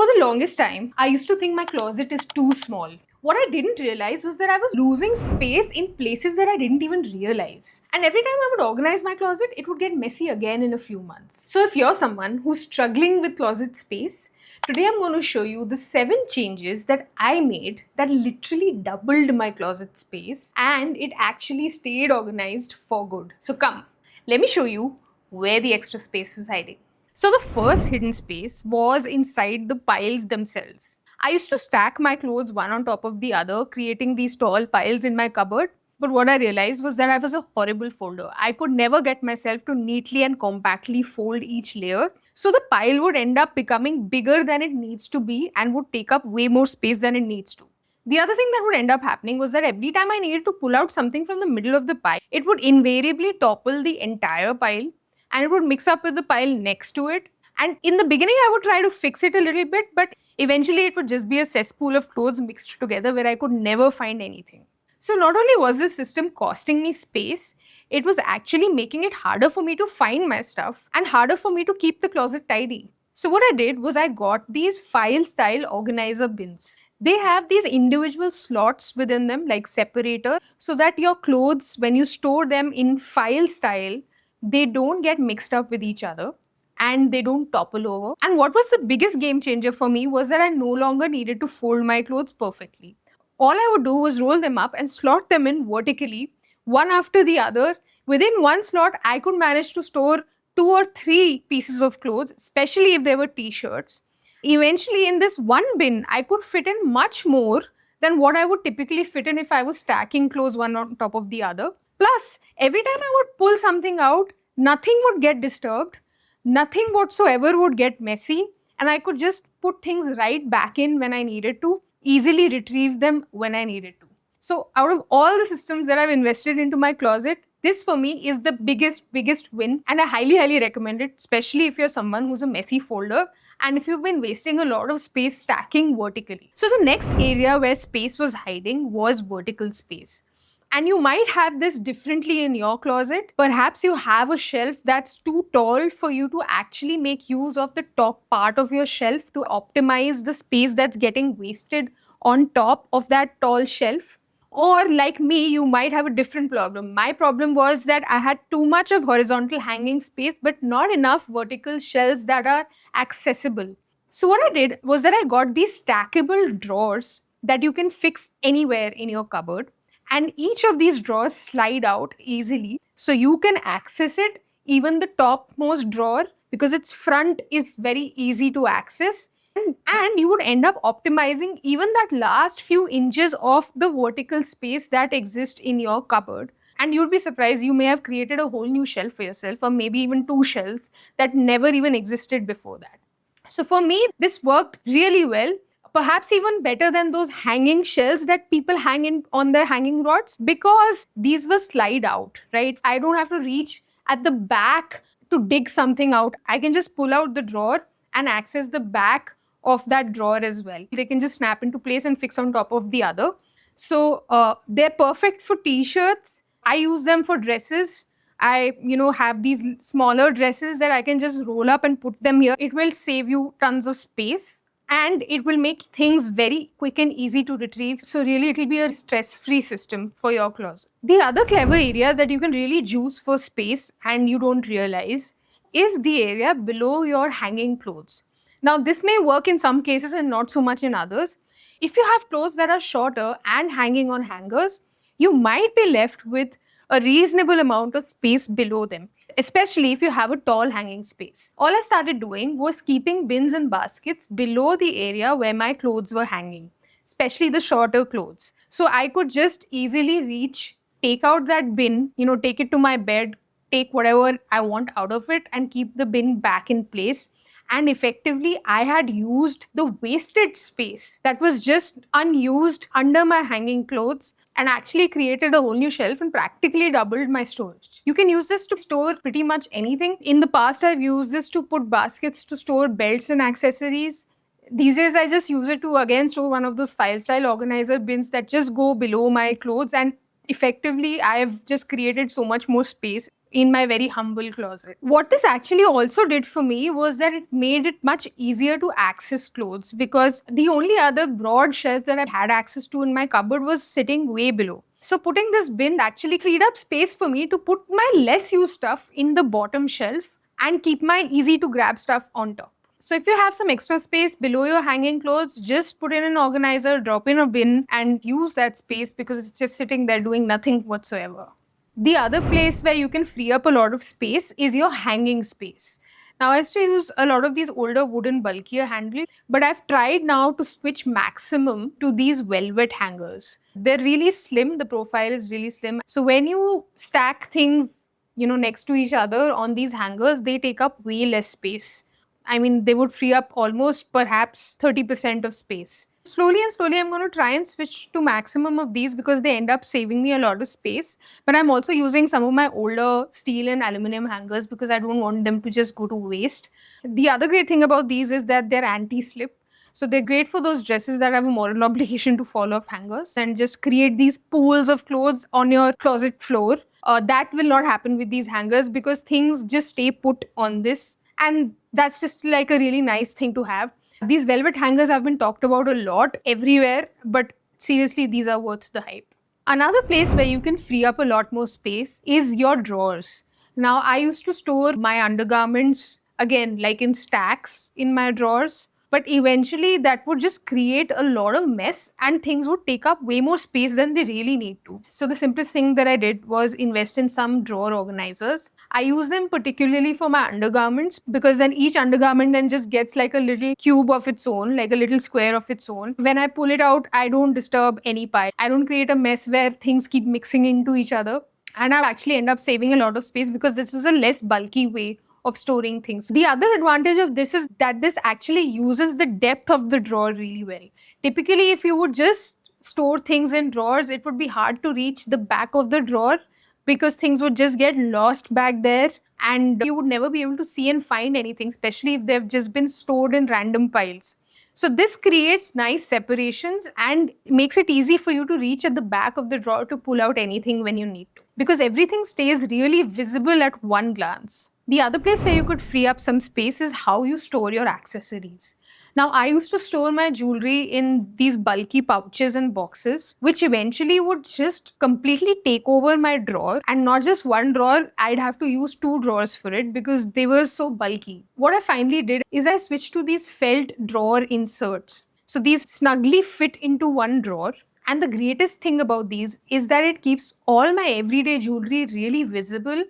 For the longest time, I used to think my closet is too small. What I didn't realize was that I was losing space in places that I didn't even realize. And every time I would organize my closet, it would get messy again in a few months. So if you're someone who's struggling with closet space, today I'm going to show you the 7 changes that I made that literally doubled my closet space and it actually stayed organized for good. So come, let me show you where the extra space was hiding. So the first hidden space was inside the piles themselves. I used to stack my clothes one on top of the other, creating these tall piles in my cupboard. But what I realized was that I was a horrible folder. I could never get myself to neatly and compactly fold each layer. So the pile would end up becoming bigger than it needs to be and would take up way more space than it needs to. The other thing that would end up happening was that every time I needed to pull out something from the middle of the pile, it would invariably topple the entire pile and it would mix up with the pile next to it. And in the beginning, I would try to fix it a little bit, but eventually it would just be a cesspool of clothes mixed together where I could never find anything. So not only was this system costing me space, it was actually making it harder for me to find my stuff and harder for me to keep the closet tidy. So what I did was I got these file style organizer bins. They have these individual slots within them like separator so that your clothes, when you store them in file style, they don't get mixed up with each other and they don't topple over. And what was the biggest game changer for me was that I no longer needed to fold my clothes perfectly. All I would do was roll them up and slot them in vertically, one after the other. Within one slot, I could manage to store 2 or 3 pieces of clothes, especially if they were t shirts. Eventually, in this one bin, I could fit in much more than what I would typically fit in if I was stacking clothes one on top of the other. Plus, every time I would pull something out, nothing would get disturbed, nothing whatsoever would get messy, and I could just put things right back in when I needed to, easily retrieve them when I needed to. So, out of all the systems that I've invested into my closet, this for me is the biggest win, and I highly recommend it, especially if you're someone who's a messy folder and if you've been wasting a lot of space stacking vertically. So, the next area where space was hiding was vertical space. And you might have this differently in your closet. Perhaps you have a shelf that's too tall for you to actually make use of the top part of your shelf to optimize the space that's getting wasted on top of that tall shelf. Or like me, you might have a different problem. My problem was that I had too much of horizontal hanging space, but not enough vertical shelves that are accessible. So what I did was that I got these stackable drawers that you can fix anywhere in your cupboard. And each of these drawers slide out easily. So you can access it, even the topmost drawer, because its front is very easy to access. And you would end up optimizing even that last few inches of the vertical space that exists in your cupboard. And you'd be surprised, you may have created a whole new shelf for yourself, or maybe even 2 shelves that never even existed before that. So for me, this worked really well. Perhaps even better than those hanging shelves that people hang in on their hanging rods, because these were slide out, right? I don't have to reach at the back to dig something out. I can just pull out the drawer and access the back of that drawer as well. They can just snap into place and fix on top of the other. So they're perfect for t-shirts. I use them for dresses. I, have these smaller dresses that I can just roll up and put them here. It will save you tons of space and it will make things very quick and easy to retrieve. So really, it will be a stress-free system for your closet. The other clever area that you can really juice for space and you don't realize is the area below your hanging clothes. Now, this may work in some cases and not so much in others. If you have clothes that are shorter and hanging on hangers, you might be left with a reasonable amount of space below them, especially if you have a tall hanging space. All I started doing was keeping bins and baskets below the area where my clothes were hanging, especially the shorter clothes. So I could just easily reach, take out that bin, take it to my bed, take whatever I want out of it and keep the bin back in place. And effectively, I had used the wasted space that was just unused under my hanging clothes and actually created a whole new shelf and practically doubled my storage. You can use this to store pretty much anything. In the past, I've used this to put baskets to store belts and accessories. These days, I just use it to again store one of those file style organizer bins that just go below my clothes, and effectively, I've just created so much more space. in my very humble closet. What this actually also did for me was that it made it much easier to access clothes, because the only other broad shelf that I had access to in my cupboard was sitting way below. So putting this bin actually freed up space for me to put my less used stuff in the bottom shelf and keep my easy to grab stuff on top. So if you have some extra space below your hanging clothes, just put in an organizer, drop in a bin and use that space, because it's just sitting there doing nothing whatsoever. The other place where you can free up a lot of space is your hanging space. Now, I used to use a lot of these older wooden bulkier handles, but I've tried now to switch maximum to these velvet hangers. They're really slim, the profile is really slim. So when you stack things, next to each other on these hangers, they take up way less space. I mean, they would free up almost perhaps 30% of space. Slowly and slowly, I'm going to try and switch to maximum of these because they end up saving me a lot of space. But I'm also using some of my older steel and aluminum hangers because I don't want them to just go to waste. The other great thing about these is that they're anti-slip. So they're great for those dresses that have a moral obligation to fall off hangers and just create these pools of clothes on your closet floor. That will not happen with these hangers because things just stay put on this. And that's just like a really nice thing to have. These velvet hangers have been talked about a lot everywhere, but seriously, these are worth the hype. Another place where you can free up a lot more space is your drawers. Now, I used to store my undergarments, again, like in stacks in my drawers. But eventually, that would just create a lot of mess and things would take up way more space than they really need to. So, the simplest thing that I did was invest in some drawer organizers. I use them particularly for my undergarments because then each undergarment then just gets like a little cube of its own, like a little square of its own. When I pull it out, I don't disturb any part. I don't create a mess where things keep mixing into each other. And I actually end up saving a lot of space because this was a less bulky way of storing things. The other advantage of this is that this actually uses the depth of the drawer really well. Typically, if you would just store things in drawers, it would be hard to reach the back of the drawer because things would just get lost back there and you would never be able to see and find anything, especially if they've just been stored in random piles. So this creates nice separations and makes it easy for you to reach at the back of the drawer to pull out anything when you need to, because everything stays really visible at one glance. The other place where you could free up some space is how you store your accessories. Now, I used to store my jewelry in these bulky pouches and boxes, which eventually would just completely take over my drawer. And not just one drawer, I'd have to use 2 drawers for it because they were so bulky. What I finally did is I switched to these felt drawer inserts. So these snugly fit into one drawer. And the greatest thing about these is that it keeps all my everyday jewelry really visible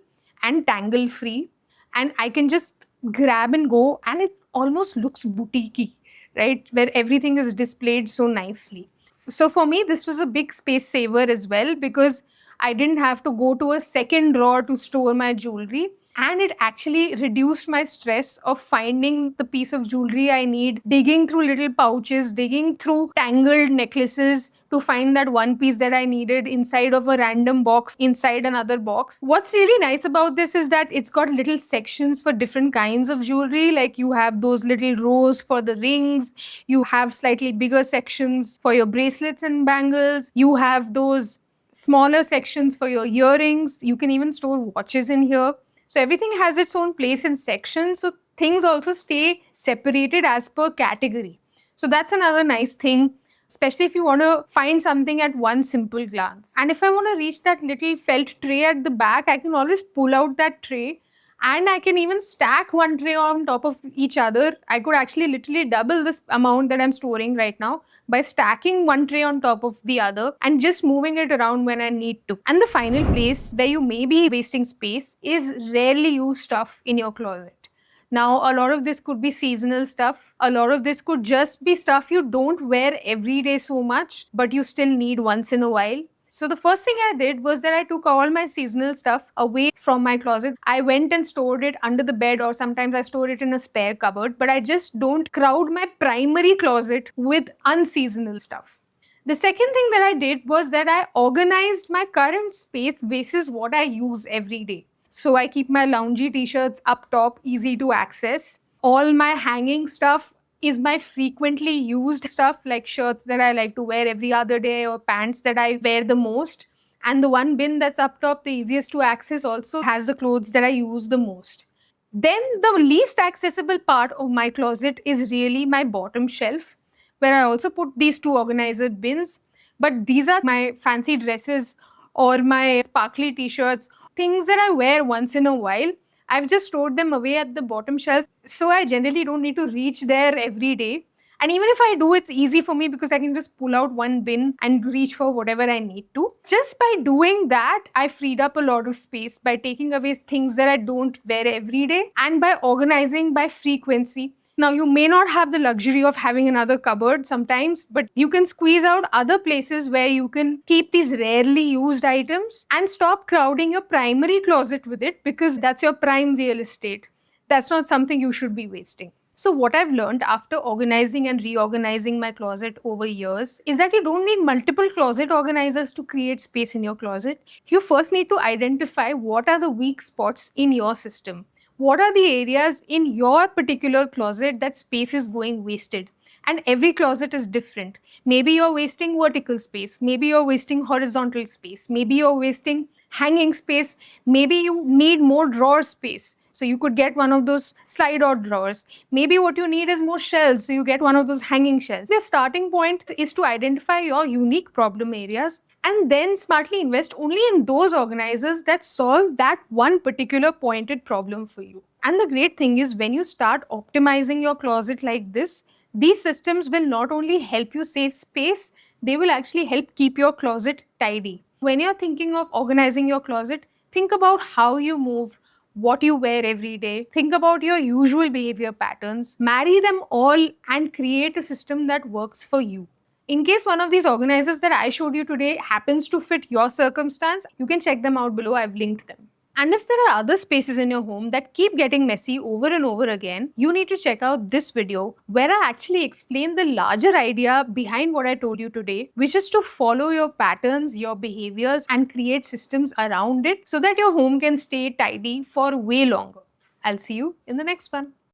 and tangle free. And I can just grab and go, and it almost looks boutique-y, right? Where everything is displayed so nicely. So for me, this was a big space saver as well because I didn't have to go to a second drawer to store my jewelry. And it actually reduced my stress of finding the piece of jewelry I need, digging through little pouches, digging through tangled necklaces to find that one piece that I needed inside of a random box, inside another box. What's really nice about this is that it's got little sections for different kinds of jewelry. Like you have those little rows for the rings, you have slightly bigger sections for your bracelets and bangles, you have those smaller sections for your earrings, you can even store watches in here. So everything has its own place in sections. So things also stay separated as per category. So that's another nice thing, especially if you want to find something at one simple glance. And if I want to reach that little felt tray at the back, I can always pull out that tray and I can even stack one tray on top of each other. I could actually literally double this amount that I'm storing right now by stacking one tray on top of the other and just moving it around when I need to. And the final place where you may be wasting space is rarely used stuff in your closet. Now, a lot of this could be seasonal stuff. A lot of this could just be stuff you don't wear every day so much, but you still need once in a while. So the first thing I did was that I took all my seasonal stuff away from my closet. I went and stored it under the bed, or sometimes I store it in a spare cupboard, but I just don't crowd my primary closet with unseasonal stuff. The second thing that I did was that I organized my current space basis what I use every day. So I keep my loungy t-shirts up top, easy to access. All my hanging stuff is my frequently used stuff, like shirts that I like to wear every other day or pants that I wear the most. And the one bin that's up top, the easiest to access, also has the clothes that I use the most. Then the least accessible part of my closet is really my bottom shelf, where I also put these two organizer bins. But these are my fancy dresses or my sparkly t-shirts, things that I wear once in a while. I've just stored them away at the bottom shelf, so I generally don't need to reach there every day. And even if I do, it's easy for me because I can just pull out one bin and reach for whatever I need to. Just by doing that, I freed up a lot of space by taking away things that I don't wear every day and by organizing by frequency. Now, you may not have the luxury of having another cupboard sometimes, but you can squeeze out other places where you can keep these rarely used items and stop crowding your primary closet with it, because that's your prime real estate. That's not something you should be wasting. So, what I've learned after organizing and reorganizing my closet over years is that you don't need multiple closet organizers to create space in your closet. You first need to identify what are the weak spots in your system. What are the areas in your particular closet that space is going wasted? And every closet is different. Maybe you're wasting vertical space, maybe you're wasting horizontal space, maybe you're wasting hanging space, maybe you need more drawer space. So you could get one of those slide out drawers. Maybe what you need is more shelves, so you get one of those hanging shelves. The starting point is to identify your unique problem areas and then smartly invest only in those organizers that solve that one particular pointed problem for you. And the great thing is, when you start optimizing your closet like this, these systems will not only help you save space, they will actually help keep your closet tidy. When you're thinking of organizing your closet, think about how you move, what you wear every day, think about your usual behavior patterns, marry them all, and create a system that works for you. In case one of these organizers that I showed you today happens to fit your circumstance, you can check them out below. I've linked them. And if there are other spaces in your home that keep getting messy over and over again, you need to check out this video where I actually explain the larger idea behind what I told you today, which is to follow your patterns, your behaviors, and create systems around it so that your home can stay tidy for way longer. I'll see you in the next one.